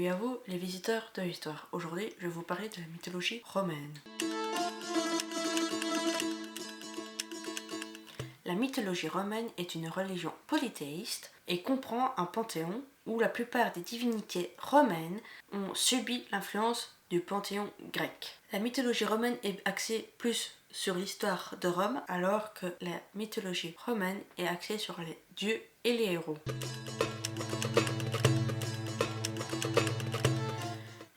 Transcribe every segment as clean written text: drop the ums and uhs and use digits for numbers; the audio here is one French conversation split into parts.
Salut à vous les visiteurs de l'histoire. Aujourd'hui, je vais vous parler de la mythologie romaine. La mythologie romaine est une religion polythéiste et comprend un panthéon où la plupart des divinités romaines ont subi l'influence du panthéon grec. La mythologie romaine est axée plus sur l'histoire de Rome, alors que la mythologie romaine est axée sur les dieux et les héros.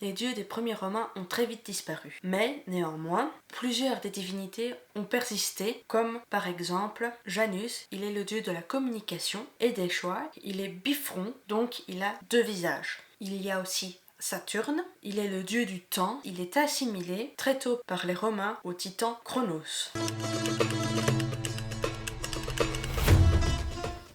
Les dieux des premiers Romains ont très vite disparu. Mais, néanmoins, plusieurs des divinités ont persisté, comme par exemple Janus, il est le dieu de la communication et des choix, il est bifront, donc il a deux visages. Il y a aussi Saturne, il est le dieu du temps, il est assimilé très tôt par les Romains au titan Chronos.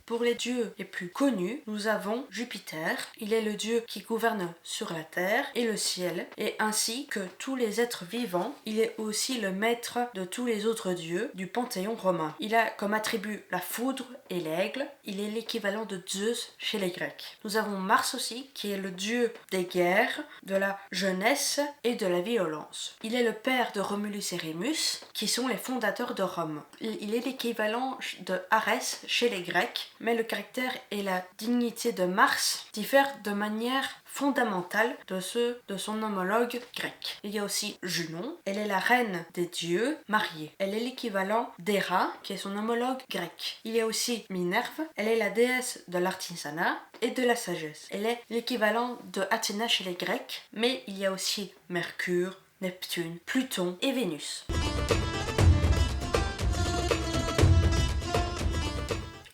Pour les dieux les plus connus, nous avons Jupiter. Il est le dieu qui gouverne sur la terre et le ciel, et ainsi que tous les êtres vivants. Il est aussi le maître de tous les autres dieux du panthéon romain. Il a comme attribut la foudre et l'aigle. Il est l'équivalent de Zeus chez les Grecs. Nous avons Mars aussi, qui est le dieu des guerres, de la jeunesse et de la violence. Il est le père de Romulus et Rémus, qui sont les fondateurs de Rome. Il est l'équivalent de Arès chez les Grecs, mais le caractère et la dignité de Mars diffèrent de manière fondamentale de ceux de son homologue grec. Il y a aussi Junon, elle est la reine des dieux mariés. Elle est l'équivalent d'Héra, qui est son homologue grec. Il y a aussi Minerve, elle est la déesse de l'artisanat et de la sagesse. Elle est l'équivalent de Athéna chez les Grecs, mais il y a aussi Mercure, Neptune, Pluton et Vénus.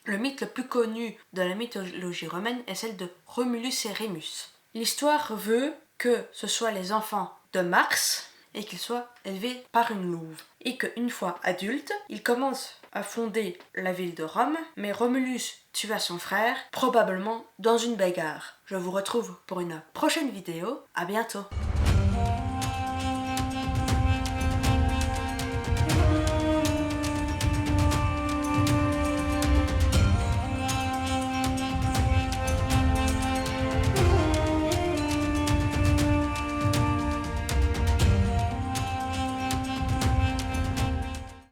Le mythe le plus connu de la mythologie romaine est celle de Romulus et Rémus. L'histoire veut que ce soient les enfants de Mars et qu'ils soient élevés par une louve. Et qu'une fois adultes, ils commencent à fonder la ville de Rome, mais Romulus tua son frère, probablement dans une bagarre. Je vous retrouve pour une prochaine vidéo. À bientôt.